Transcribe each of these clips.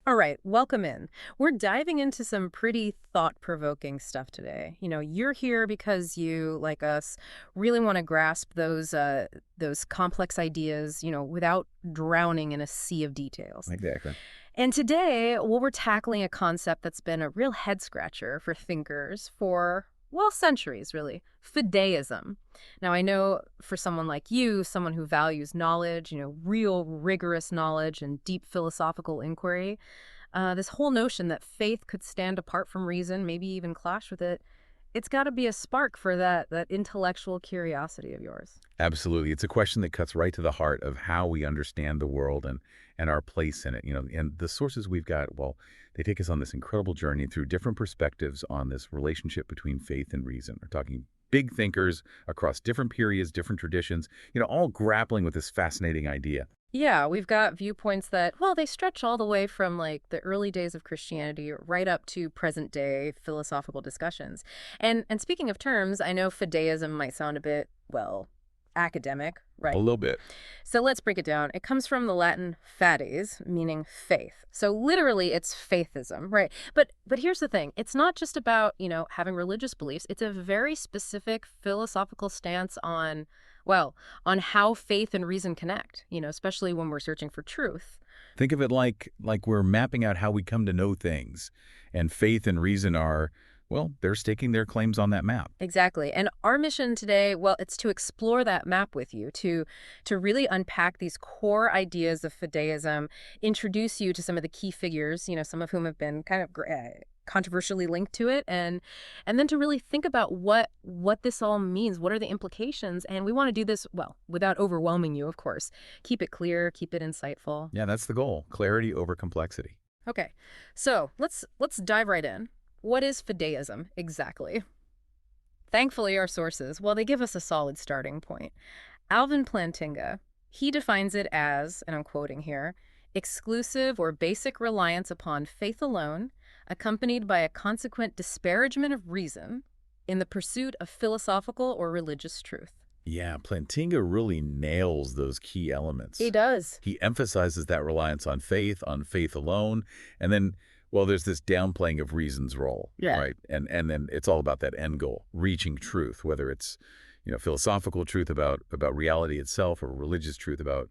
All right, welcome in. We're diving into some pretty thought-provoking stuff today. You're here because you, like us, really want to grasp those complex ideas, without drowning in a sea of details. Exactly. And today, well, we're tackling a concept that's been a real head-scratcher for thinkers for, well, centuries, really. Fideism. Now, I know for someone like you, someone who values knowledge, real rigorous knowledge and deep philosophical inquiry, this whole notion that faith could stand apart from reason, maybe even clash with it, it's got to be a spark for that intellectual curiosity of yours. Absolutely. It's a question that cuts right to the heart of how we understand the world and our place in it. And the sources we've got, well, they take us on this incredible journey through different perspectives on this relationship between faith and reason. We're talking big thinkers across different periods, different traditions, all grappling with this fascinating idea. Yeah, we've got viewpoints that, well, they stretch all the way from like the early days of Christianity right up to present day philosophical discussions. And speaking of terms, I know fideism might sound a bit, well, academic, A right? little bit. So let's break it down. It comes from the Latin fades, meaning faith. So literally it's faithism, right? But here's the thing. It's not just about, having religious beliefs. It's a very specific philosophical stance on, well, on how faith and reason connect, especially when we're searching for truth. Think of it like we're mapping out how we come to know things. And faith and reason are, well, they're staking their claims on that map. Exactly. And our mission today, well, it's to explore that map with you, to really unpack these core ideas of fideism, introduce you to some of the key figures, some of whom have been kind of controversially linked to it, and then to really think about what this all means, what are the implications, and we want to do this, well, without overwhelming you, of course. Keep it clear, keep it insightful. Yeah, that's the goal. Clarity over complexity. Okay. So, let's dive right in. What is fideism exactly? Thankfully, our sources, well, they give us a solid starting point. Alvin Plantinga, he defines it as, and I'm quoting here, exclusive or basic reliance upon faith alone, accompanied by a consequent disparagement of reason in the pursuit of philosophical or religious truth. Yeah, Plantinga really nails those key He elements. does. He emphasizes that reliance on faith alone, and then, well, there's this downplaying of reason's role, Yeah. right? And then it's all about that end goal, reaching truth, whether it's, philosophical truth about reality itself or religious truth about,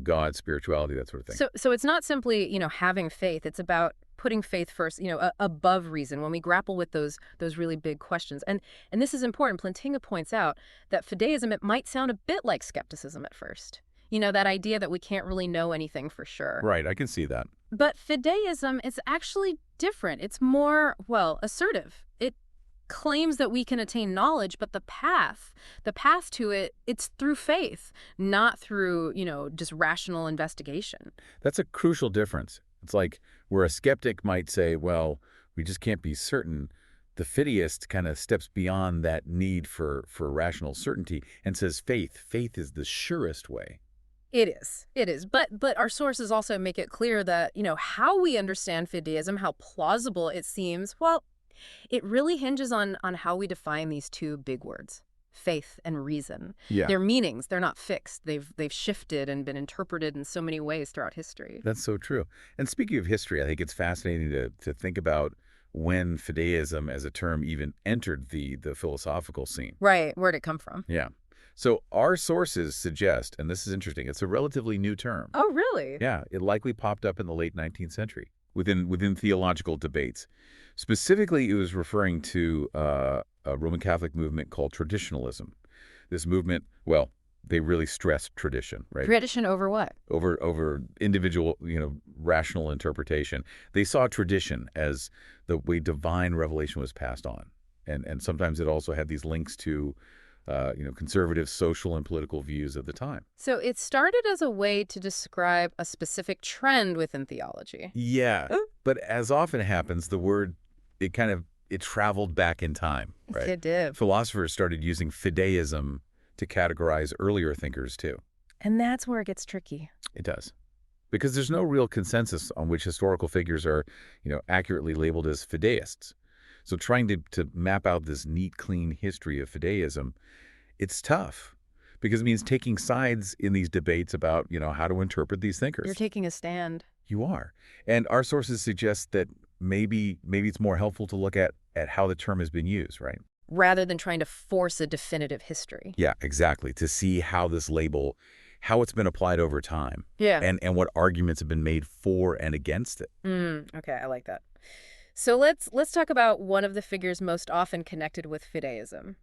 God, spirituality, that sort of thing. So it's not simply, having faith. It's about putting faith first, above reason when we grapple with those really big questions. And this is important. Plantinga points out that fideism, it might sound a bit like skepticism at first. That idea that we can't really know anything for sure. Right, I can see that. But fideism is actually different. It's more, well, assertive. It claims that we can attain knowledge, but the path to it, it's through faith, not through, just rational investigation. That's a crucial difference. It's like where a skeptic might say, well, we just can't be certain. The fideist kind of steps beyond that need for rational certainty and says faith is the surest way. It is. It is. But our sources also make it clear that, how we understand fideism, how plausible it seems, well, it really hinges on how we define these two big words, faith and reason. Yeah. Their meanings, they're not fixed. They've shifted and been interpreted in so many ways throughout history. That's so true. And speaking of history, I think it's fascinating to think about when fideism as a term even entered the philosophical scene. Right. Where'd it come from? Yeah. So our sources suggest, and this is interesting, it's a relatively new term. Oh, really? Yeah, it likely popped up in the late 19th century within theological debates. Specifically, it was referring to a Roman Catholic movement called traditionalism. This movement, well, they really stressed tradition, right? Tradition over what? Over individual, rational interpretation. They saw tradition as the way divine revelation was passed on. And sometimes it also had these links to, conservative social and political views of the time. So it started as a way to describe a specific trend within theology. Yeah, but as often happens, the word, it traveled back in time, right? It did. Philosophers started using fideism to categorize earlier thinkers, too. And that's where it gets tricky. It does. Because there's no real consensus on which historical figures are, accurately labeled as fideists. So trying to map out this neat, clean history of fideism, it's tough because it means taking sides in these debates about, how to interpret these thinkers. You're taking a stand. You are. And our sources suggest that maybe it's more helpful to look at how the term has been used, right? Rather than trying to force a definitive history. Yeah, exactly. To see how this label, how it's been applied over time, Yeah. and what arguments have been made for and against it. Okay, I like that. So let's talk about one of the figures most often connected with Fideism,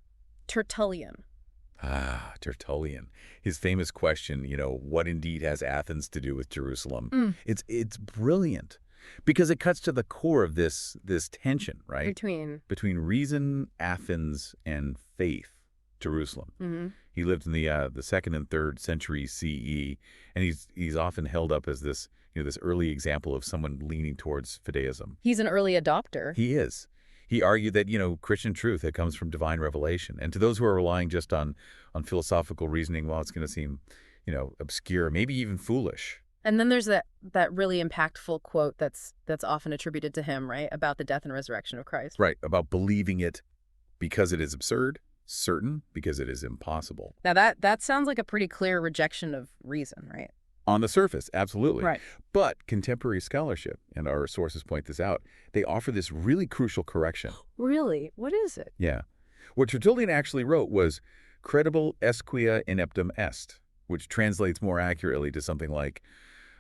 Tertullian. Ah, Tertullian. His famous question, what indeed has Athens to do with Jerusalem? Mm. It's brilliant because it cuts to the core of this tension, right? Between. Between reason, Athens, and faith, Jerusalem. Hmm. He lived in the second and third century CE, and he's often held up as this early example of someone leaning towards fideism. He's an early adopter. He is. He argued that Christian truth that comes from divine revelation, and to those who are relying just on philosophical reasoning, well, it's going to seem obscure, maybe even foolish. And then there's that really impactful quote that's often attributed to him, right? About the death and resurrection of Christ. Right, about believing it because it is absurd, certain because it is impossible. Now that sounds like a pretty clear rejection of reason, right? On the surface, absolutely. Right. But contemporary scholarship, and our sources point this out, they offer this really crucial correction. Really? What is it? Yeah. What Tertullian actually wrote was credible esquia ineptum est, which translates more accurately to something like,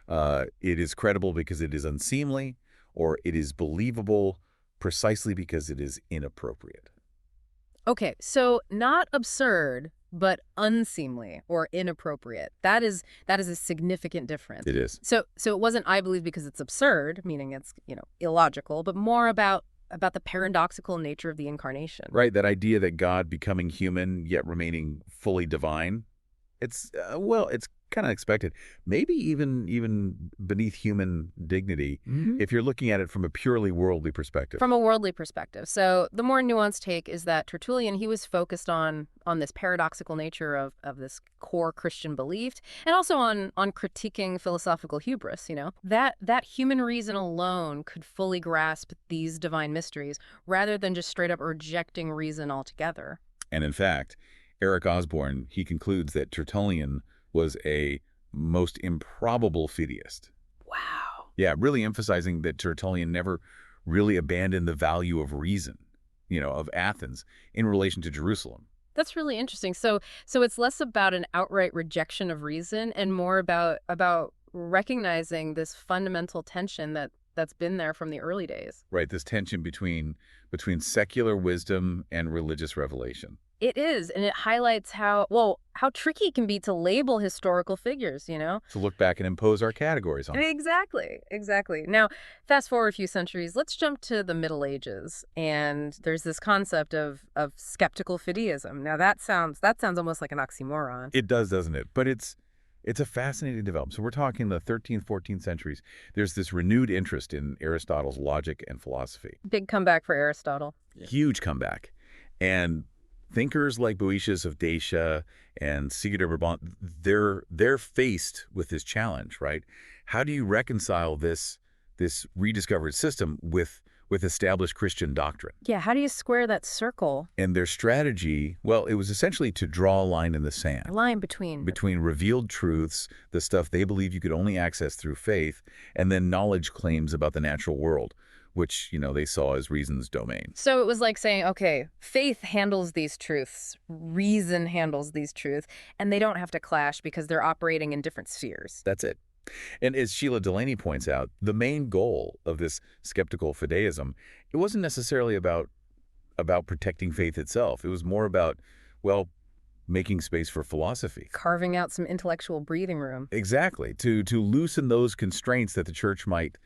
it is credible because it is unseemly, or it is believable precisely because it is inappropriate. Okay, so not absurd, but unseemly or inappropriate. That is a significant difference. It is. So it wasn't I believe because it's absurd, meaning it's, illogical, but more about the paradoxical nature of the incarnation. Right, that idea that God becoming human yet remaining fully divine, it's kind of expected. Maybe even beneath human dignity, if you're looking at it from a purely worldly perspective. From a worldly perspective. So the more nuanced take is that Tertullian, he was focused on this paradoxical nature of this core Christian belief, and also on critiquing philosophical hubris, that human reason alone could fully grasp these divine mysteries rather than just straight up rejecting reason altogether. And in fact, Eric Osborne, he concludes that Tertullian was a most improbable fideist. Wow. Yeah, really emphasizing that Tertullian never really abandoned the value of reason, of Athens in relation to Jerusalem. That's really interesting. So it's less about an outright rejection of reason and more about recognizing this fundamental tension that's been there from the early days. Right, this tension between secular wisdom and religious revelation. It is, and it highlights how tricky it can be to label historical figures, To look back and impose our categories on. Exactly, exactly. Now, fast forward a few centuries, let's jump to the Middle Ages, and there's this concept of skeptical fideism. Now, that sounds almost like an oxymoron. It does, doesn't it? But it's a fascinating development. So we're talking the 13th, 14th centuries. There's this renewed interest in Aristotle's logic and philosophy. Big comeback for Aristotle. Huge comeback. And thinkers like Boëtius of Dacia and Sigurd of Brabant, they're faced with this challenge, right? How do you reconcile this rediscovered system with established Christian doctrine? Yeah, how do you square that circle? And their strategy, well, it was essentially to draw a line in the A sand line between. between revealed truths, the stuff they believe you could only access through faith, and then knowledge claims about the natural world, which, they saw as reason's domain. So it was like saying, okay, faith handles these truths, reason handles these truths, and they don't have to clash because they're operating in different spheres. That's it. And as Sheila Delaney points out, the main goal of this skeptical fideism, it wasn't necessarily about protecting faith itself. It was more about, well, making space for philosophy. Carving out some intellectual breathing room. Exactly. To loosen those constraints that the church might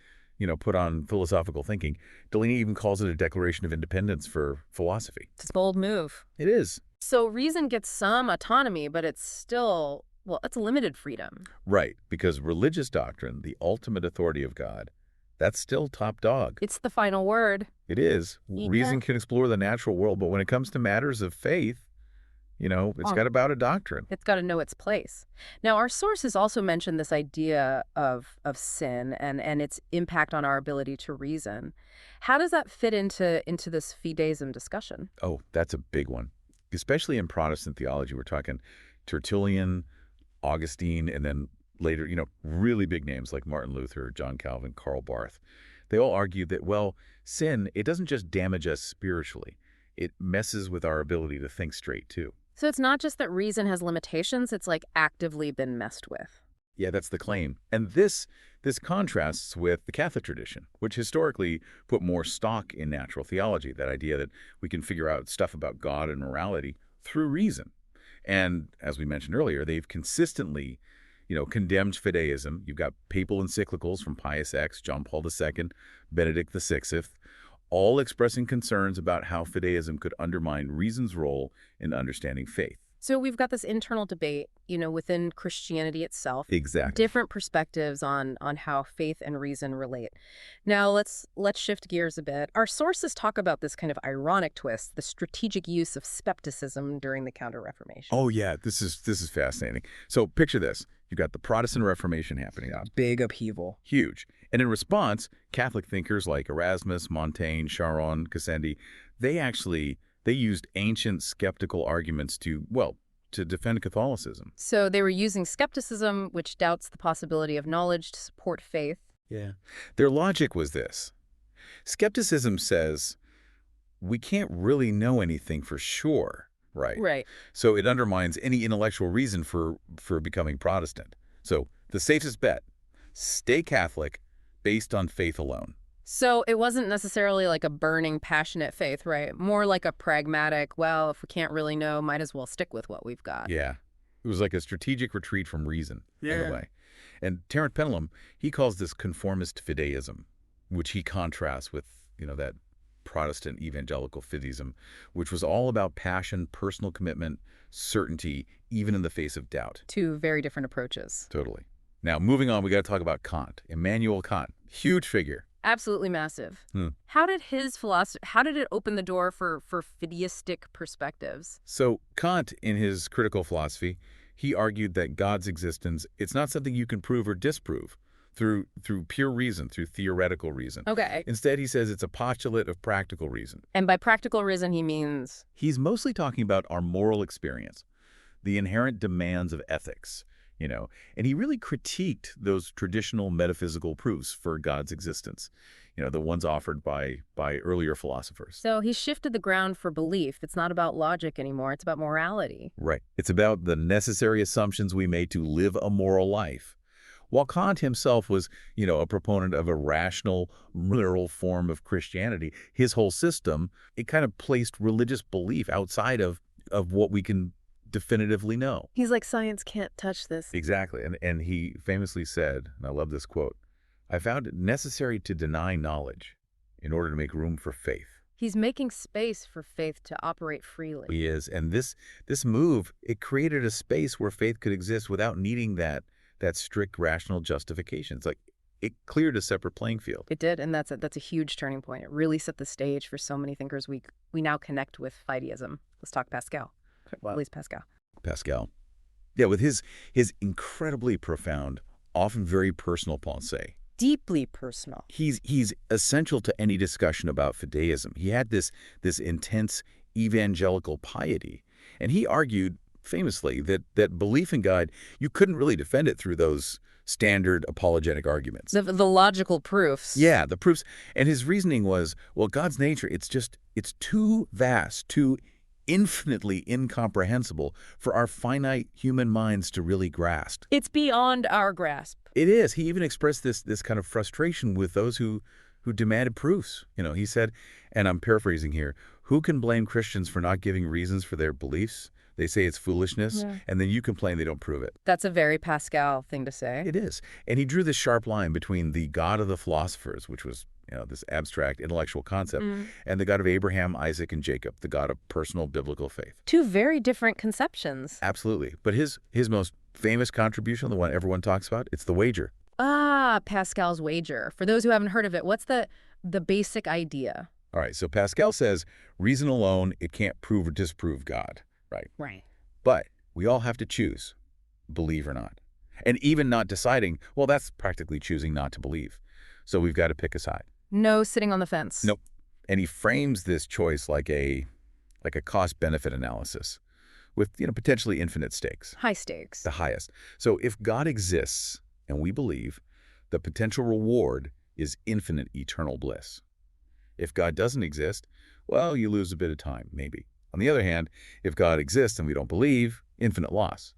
put on philosophical thinking. Delaney even calls it a declaration of independence for philosophy. It's a bold move. It is. So reason gets some autonomy, but it's still, it's a limited freedom. Right, because religious doctrine, the ultimate authority of God, that's still top dog. It's the final word. It is. Yeah. Reason can explore the natural world, but when it comes to matters of faith, it's got about a doctrine. It's got to know its place. Now, our sources also mention this idea of sin and its impact on our ability to reason. How does that fit into this fideism discussion? Oh, that's a big one. Especially in Protestant theology, we're talking Tertullian, Augustine, and then later, really big names like Martin Luther, John Calvin, Karl Barth, they all argued that, well, sin, it doesn't just damage us spiritually. It messes with our ability to think straight, too. So it's not just that reason has limitations, it's like actively been messed with. Yeah, that's the claim. And this contrasts with the Catholic tradition, which historically put more stock in natural theology, that idea that we can figure out stuff about God and morality through reason. And as we mentioned earlier, they've consistently, condemned fideism. You've got papal encyclicals from Pius X, John Paul II, Benedict XVI, all expressing concerns about how fideism could undermine reason's role in understanding faith. So we've got this internal debate, within Christianity itself. Exactly. Different perspectives on how faith and reason relate. Now let's shift gears a bit. Our sources talk about this kind of ironic twist, the strategic use of skepticism during the Counter-Reformation. Oh yeah, this is fascinating. So picture this. You've got the Protestant Reformation happening. Yeah, big upheaval. Huge. And in response, Catholic thinkers like Erasmus, Montaigne, Charon, Gassendi, they used ancient skeptical arguments to defend Catholicism. So they were using skepticism, which doubts the possibility of knowledge, to support faith. Yeah. Their logic was this. Skepticism says we can't really know anything for sure, right? Right. So it undermines any intellectual reason for becoming Protestant. So the safest bet, stay Catholic based on faith alone. So it wasn't necessarily like a burning, passionate faith, right? More like a pragmatic, well, if we can't really know, might as well stick with what we've got. Yeah. It was like a strategic retreat from reason, in Yeah. a way. And Terence Penelum, he calls this conformist fideism, which he contrasts with, that Protestant evangelical fideism, which was all about passion, personal commitment, certainty, even in the face of doubt. Two very different approaches. Totally. Now, moving on, we got to talk about Kant, Immanuel Kant. Huge figure. Absolutely massive. Hmm. How did his philosophy, how did it open the door for fideistic perspectives? So Kant, in his critical philosophy, he argued that God's existence, it's not something you can prove or disprove through pure reason, through theoretical reason. Okay. Instead, he says it's a postulate of practical reason. And by practical reason, he means? He's mostly talking about our moral experience, the inherent demands of ethics, and he really critiqued those traditional metaphysical proofs for God's existence, the ones offered by earlier philosophers. So he shifted the ground for belief. It's not about logic anymore. It's about morality. Right. It's about the necessary assumptions we made to live a moral life. While Kant himself was, a proponent of a rational, moral form of Christianity, his whole system, it kind of placed religious belief outside of what we can definitively know. He's like, science can't touch this. Exactly. And he famously said, and I love this quote, "I found it necessary to deny knowledge in order to make room for faith." He's making space for faith to operate freely. He is. And this move, it created a space where faith could exist without needing that strict rational justification. It's like it cleared a separate playing field. It did, and that's a huge turning point. It really set the stage for so many thinkers we now connect with Fideism. Let's talk Pascal. Wow. At least Pascal. Pascal. Yeah, with his incredibly profound, often very personal pensée. Deeply personal. He's essential to any discussion about fideism. He had this intense evangelical piety, and he argued famously that belief in God, you couldn't really defend it through those standard apologetic arguments. The logical proofs. Yeah, the proofs. And his reasoning was, well, God's nature, it's too vast, too infinitely incomprehensible for our finite human minds to really grasp. It's beyond our grasp. It is. He even expressed this kind of frustration with those who demanded proofs. He said, and I'm paraphrasing here, who can blame Christians for not giving reasons for their beliefs? They say it's foolishness, and then you complain they don't prove it. That's a very Pascal thing to say. It is. And he drew this sharp line between the God of the philosophers, which was this abstract intellectual concept, and the God of Abraham, Isaac, and Jacob, the God of personal biblical faith. Two very different conceptions. Absolutely. But his most famous contribution, the one everyone talks about, it's the wager. Ah, Pascal's wager. For those who haven't heard of it, what's the basic idea? All right, so Pascal says, reason alone, it can't prove or disprove God, right? Right. But we all have to choose, believe or not. And even not deciding, well, that's practically choosing not to believe. So we've got to pick a side. No sitting on the fence. Nope. And he frames this choice like a cost-benefit analysis, with, potentially infinite stakes, High stakes. the highest. So if God exists, and we believe, the potential reward is infinite eternal bliss. If God doesn't exist, well, you lose a bit of time, maybe. On the other hand, if God exists and we don't believe, infinite loss.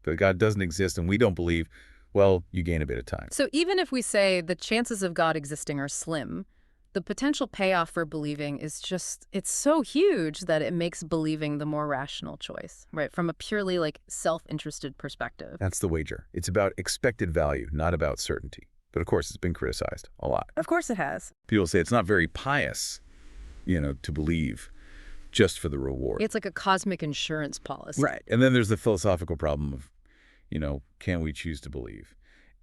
But God doesn't exist and we don't believe, well, you gain a bit of time. So even if we say the chances of God existing are slim, the potential payoff for believing is just, it's so huge that it makes believing the more rational choice, right? From a purely self-interested perspective. That's the wager. It's about expected value, not about certainty. But of course, it's been criticized a lot. Of course it has. People say it's not very pious, to believe just for the reward. It's like a cosmic insurance policy. Right. And then there's the philosophical problem of, can we choose to believe?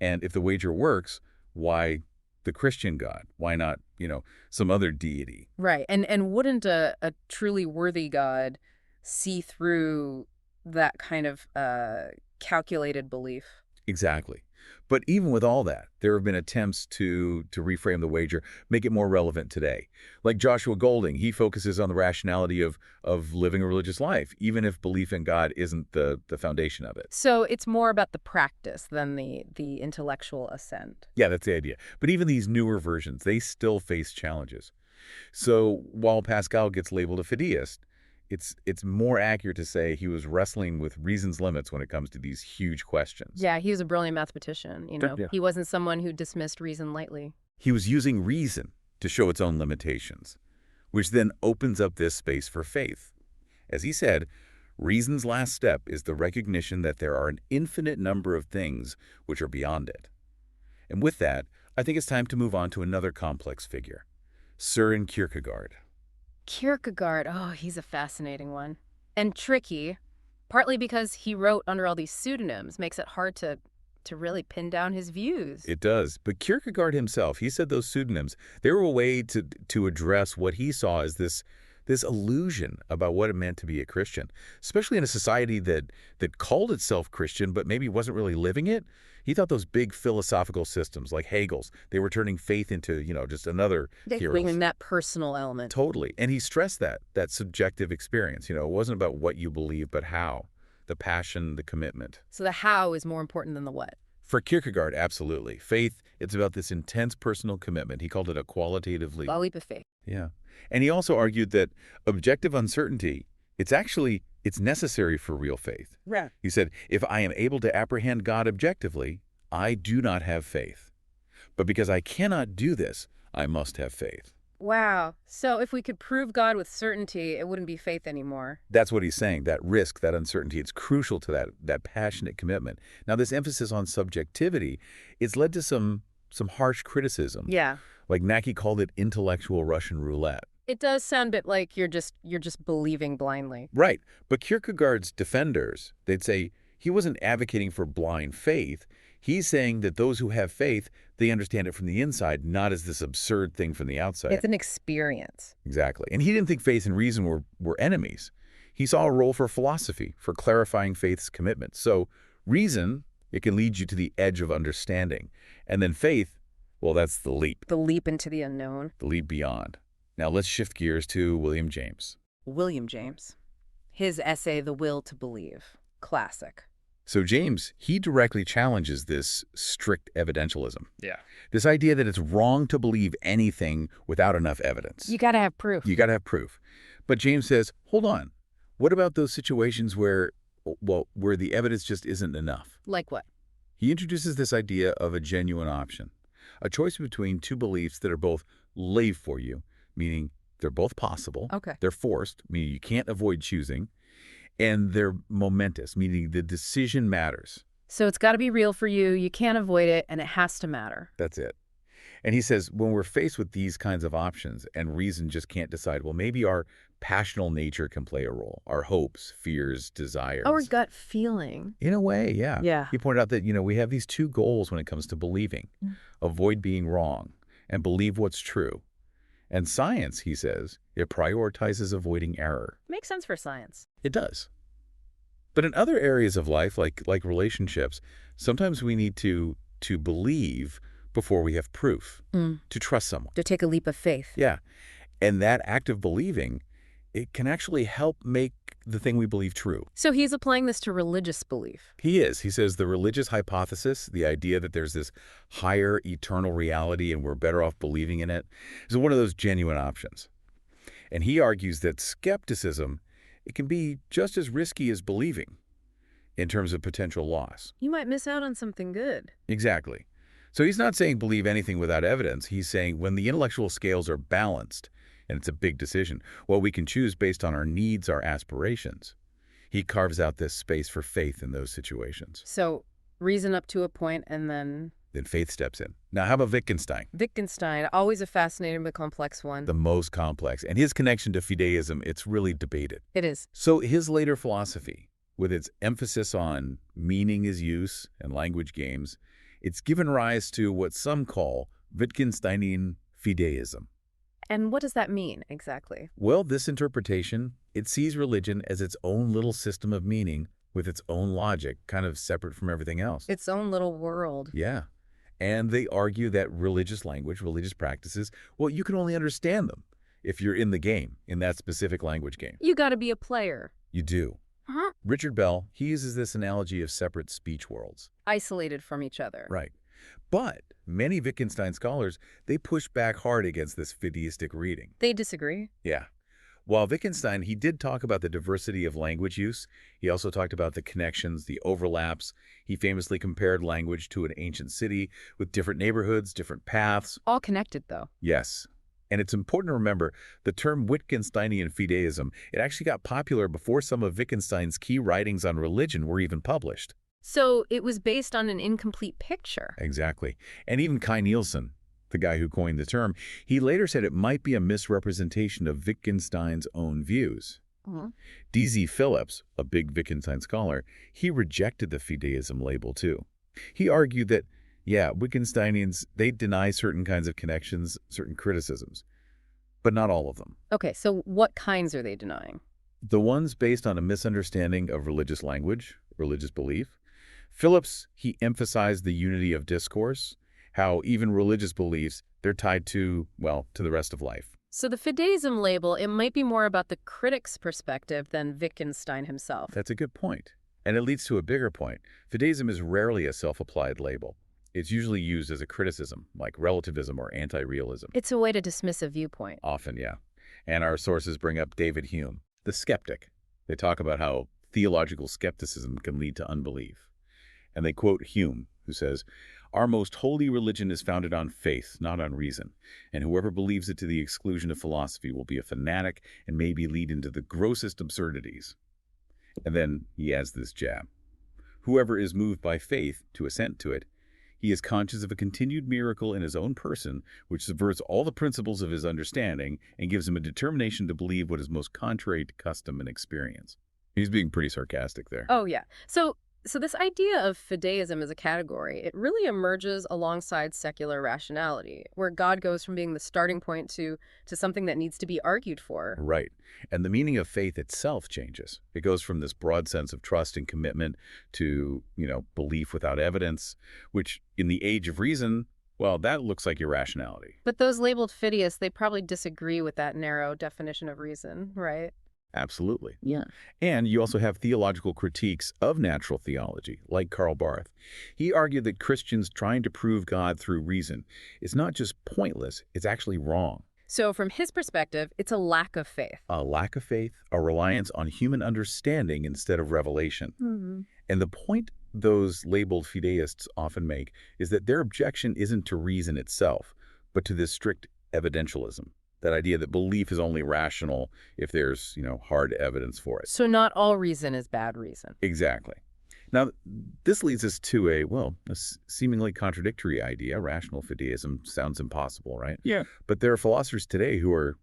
And if the wager works, why the Christian God? Why not, some other deity? Right. And wouldn't a truly worthy God see through that kind of calculated belief? Exactly. But even with all that, there have been attempts to reframe the wager, make it more relevant today. Like Joshua Golding, he focuses on the rationality of living a religious life, even if belief in God isn't the foundation of it. So it's more about the practice than the intellectual assent. Yeah, that's the idea. But even these newer versions, they still face challenges. So while Pascal gets labeled a fideist, it's more accurate to say he was wrestling with reason's limits when it comes to these huge questions. Yeah, he was a brilliant mathematician, Yeah. He wasn't someone who dismissed reason lightly. He was using reason to show its own limitations, which then opens up this space for faith. As he said, reason's last step is the recognition that there are an infinite number of things which are beyond it. And with that, I think it's time to move on to another complex figure, Søren Kierkegaard. Kierkegaard, oh, he's a fascinating one. And tricky, partly because he wrote under all these pseudonyms, makes it hard to really pin down his views. It does. But Kierkegaard himself, he said those pseudonyms, they were a way to address what he saw as this illusion about what it meant to be a Christian, especially in a society that called itself Christian but maybe wasn't really living it. He thought those big philosophical systems like Hegel's, they were turning faith into, just another hero. Bringing that personal element. Totally. And he stressed that subjective experience. It wasn't about what you believe, but how. The passion, the commitment. So the how is more important than the what. For Kierkegaard, absolutely. Faith, it's about this intense personal commitment. He called it a qualitative leap. A leap of faith. Yeah. And he also argued that objective uncertainty, it's necessary for real faith. Right. He said, if I am able to apprehend God objectively, I do not have faith. But because I cannot do this, I must have faith. Wow. So if we could prove God with certainty, it wouldn't be faith anymore. That's what he's saying, that risk, that uncertainty. It's crucial to that passionate commitment. Now, this emphasis on subjectivity, it's led to some harsh criticism. Yeah. Like Naki called it intellectual Russian roulette. It does sound a bit like you're just believing blindly. Right. But Kierkegaard's defenders, they'd say he wasn't advocating for blind faith. He's saying that those who have faith, they understand it from the inside, not as this absurd thing from the outside. It's an experience. Exactly. And he didn't think faith and reason were enemies. He saw a role for philosophy, for clarifying faith's commitment. So reason, it can lead you to the edge of understanding. And then faith, well, that's the leap. The leap into the unknown. The leap beyond. Now let's shift gears to William James. William James. His essay, The Will to Believe. Classic. So James, he directly challenges this strict evidentialism. Yeah. This idea that it's wrong to believe anything without enough evidence. You got to have proof. You got to have proof. But James says, hold on. What about those situations where the evidence just isn't enough? Like what? He introduces this idea of a genuine option, a choice between two beliefs that are both lave for you, meaning they're both possible. Okay. They're forced, meaning you can't avoid choosing. And they're momentous, meaning the decision matters. So it's got to be real for you, you can't avoid it, and it has to matter. That's it. And he says, when we're faced with these kinds of options and reason just can't decide, well, maybe our passional nature can play a role, our hopes, fears, desires. Our gut feeling. In a way, yeah. Yeah. He pointed out that, we have these two goals when it comes to believing. Avoid being wrong and believe what's true. And science, he says, it prioritizes avoiding error. Makes sense for science. It does. But in other areas of life, like relationships, sometimes we need to believe before we have proof, to trust someone. To take a leap of faith. Yeah. And that act of believing, it can actually help make the thing we believe true. So he's applying this to religious belief. He is. He says the religious hypothesis, the idea that there's this higher eternal reality and we're better off believing in it, is one of those genuine options. And he argues that skepticism, it can be just as risky as believing in terms of potential loss. You might miss out on something good. Exactly. So he's not saying believe anything without evidence. He's saying when the intellectual scales are balanced, and it's a big decision, well, we can choose based on our needs, our aspirations. He carves out this space for faith in those situations. So reason up to a point and then... Then faith steps in. Now, how about Wittgenstein? Wittgenstein, always a fascinating but complex one. The most complex. And his connection to Fideism, it's really debated. It is. So his later philosophy, with its emphasis on meaning is use and language games, it's given rise to what some call Wittgensteinian Fideism. And what does that mean, exactly? Well, this interpretation, it sees religion as its own little system of meaning with its own logic, kind of separate from everything else. Its own little world. Yeah. And they argue that religious language, religious practices, well, you can only understand them if you're in the game, in that specific language game. You gotta be a player. You do. Huh? Richard Bell, he uses this analogy of separate speech worlds. Isolated from each other. Right. But many Wittgenstein scholars, they push back hard against this fideistic reading. They disagree. Yeah. While Wittgenstein, he did talk about the diversity of language use, he also talked about the connections, the overlaps. He famously compared language to an ancient city with different neighborhoods, different paths. All connected, though. Yes. And it's important to remember the term Wittgensteinian fideism, it actually got popular before some of Wittgenstein's key writings on religion were even published. So it was based on an incomplete picture. Exactly. And even Kai Nielsen, the guy who coined the term, he later said it might be a misrepresentation of Wittgenstein's own views. D.Z. Phillips, a big Wittgenstein scholar, he rejected the fideism label too. He argued that, yeah, Wittgensteinians, they deny certain kinds of connections, certain criticisms, but not all of them. Okay, so what kinds are they denying? The ones based on a misunderstanding of religious language, religious belief. Phillips, he emphasized the unity of discourse, how even religious beliefs, they're tied to, well, to the rest of life. So the fideism label, it might be more about the critic's perspective than Wittgenstein himself. That's a good point. And it leads to a bigger point. Fideism is rarely a self-applied label. It's usually used as a criticism, like relativism or anti-realism. It's a way to dismiss a viewpoint. Often, yeah. And our sources bring up David Hume, the skeptic. They talk about how theological skepticism can lead to unbelief. And they quote Hume, who says, "Our most holy religion is founded on faith, not on reason. And whoever believes it to the exclusion of philosophy will be a fanatic and maybe lead into the grossest absurdities." And then he adds this jab. "Whoever is moved by faith to assent to it, he is conscious of a continued miracle in his own person, which subverts all the principles of his understanding and gives him a determination to believe what is most contrary to custom and experience." He's being pretty sarcastic there. Oh, yeah. So this idea of fideism as a category, it really emerges alongside secular rationality, where God goes from being the starting point to something that needs to be argued for. Right. And the meaning of faith itself changes. It goes from this broad sense of trust and commitment to, belief without evidence, which in the age of reason, well, that looks like irrationality. But those labeled fideists, they probably disagree with that narrow definition of reason, right? Absolutely. Yeah. And you also have theological critiques of natural theology, like Karl Barth. He argued that Christians trying to prove God through reason is not just pointless, it's actually wrong. So from his perspective, it's a lack of faith. A lack of faith, a reliance on human understanding instead of revelation. And the point those labeled fideists often make is that their objection isn't to reason itself, but to this strict evidentialism. That idea that belief is only rational if there's, hard evidence for it. So not all reason is bad reason. Exactly. Now, this leads us to a seemingly contradictory idea. Rational fideism sounds impossible, right? Yeah. But there are philosophers today who are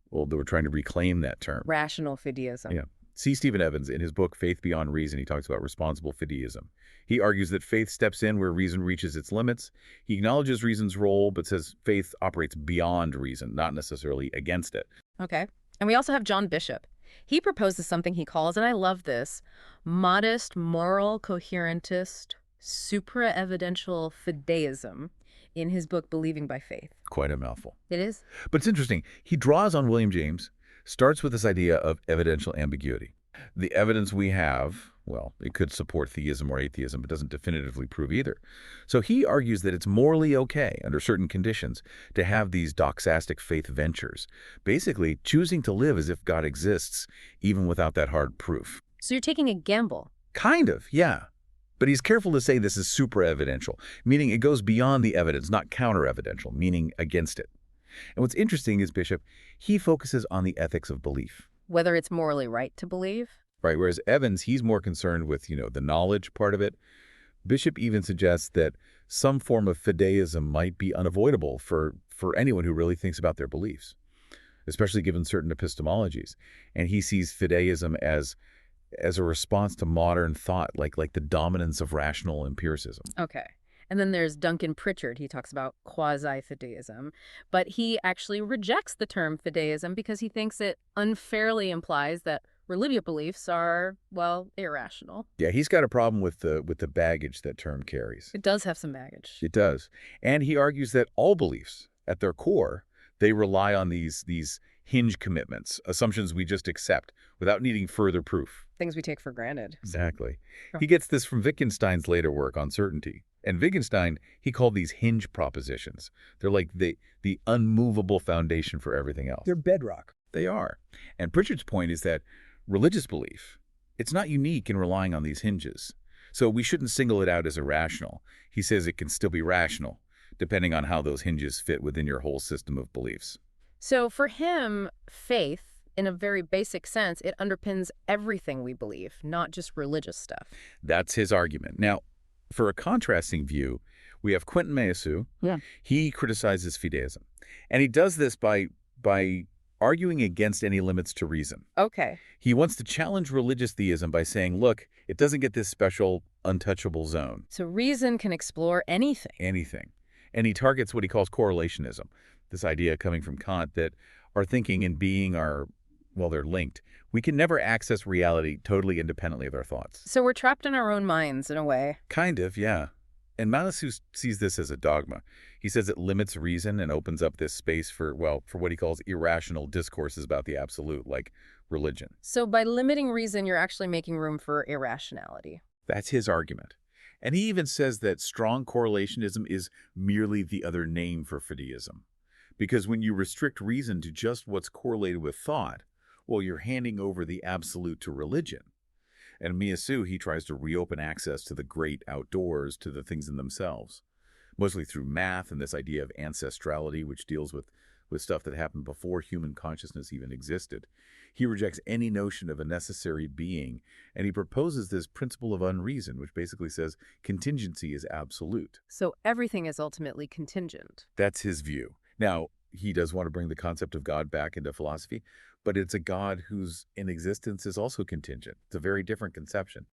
trying to reclaim that term. Rational fideism. Yeah. C. Stephen Evans, in his book, Faith Beyond Reason, he talks about responsible fideism. He argues that faith steps in where reason reaches its limits. He acknowledges reason's role, but says faith operates beyond reason, not necessarily against it. Okay. And we also have John Bishop. He proposes something he calls, and I love this, modest, moral, coherentist, supra-evidential fideism in his book, Believing by Faith. Quite a mouthful. It is. But it's interesting. He draws on William James Starts with this idea of evidential ambiguity. The evidence we have, well, it could support theism or atheism, but doesn't definitively prove either. So he argues that it's morally okay, under certain conditions, to have these doxastic faith ventures, basically choosing to live as if God exists, even without that hard proof. So you're taking a gamble. Kind of, yeah. But he's careful to say this is super-evidential, meaning it goes beyond the evidence, not counter-evidential, meaning against it. And what's interesting is, Bishop, he focuses on the ethics of belief. Whether it's morally right to believe? Right, whereas Evans, he's more concerned with, the knowledge part of it. Bishop even suggests that some form of fideism might be unavoidable for anyone who really thinks about their beliefs, especially given certain epistemologies. And he sees fideism as a response to modern thought, like the dominance of rational empiricism. Okay. And then there's Duncan Pritchard. He talks about quasi-fideism, but he actually rejects the term fideism because he thinks it unfairly implies that religious beliefs are, well, irrational. Yeah, he's got a problem with the baggage that term carries. It does have some baggage. It does. And he argues that all beliefs, at their core, they rely on these hinge commitments, assumptions we just accept without needing further proof. Things we take for granted. Exactly. Sure. He gets this from Wittgenstein's later work on certainty. And Wittgenstein, he called these hinge propositions. They're like the unmovable foundation for everything else. They're bedrock. They are. And Pritchard's point is that religious belief, it's not unique in relying on these hinges. So we shouldn't single it out as irrational. He says it can still be rational, depending on how those hinges fit within your whole system of beliefs. So for him, faith, in a very basic sense, it underpins everything we believe, not just religious stuff. That's his argument. Now, for a contrasting view, we have Quentin Meillassoux. Yeah. He criticizes fideism. And he does this by arguing against any limits to reason. Okay. He wants to challenge religious theism by saying, look, it doesn't get this special untouchable zone. So reason can explore anything. Anything. And he targets what he calls correlationism, this idea coming from Kant that our thinking and being are, well, they're linked. We can never access reality totally independently of our thoughts. So we're trapped in our own minds, in a way. Kind of, yeah. And Meillassoux sees this as a dogma. He says it limits reason and opens up this space for what he calls irrational discourses about the absolute, like religion. So by limiting reason, you're actually making room for irrationality. That's his argument. And he even says that strong correlationism is merely the other name for fideism. Because when you restrict reason to just what's correlated with thought, well, you're handing over the absolute to religion. And Meillassoux, he tries to reopen access to the great outdoors, to the things in themselves, mostly through math and this idea of ancestrality, which deals with stuff that happened before human consciousness even existed. He rejects any notion of a necessary being, and he proposes this principle of unreason, which basically says contingency is absolute. So everything is ultimately contingent. That's his view. Now, he does want to bring the concept of God back into philosophy, but it's a God whose in existence is also contingent. It's a very different conception.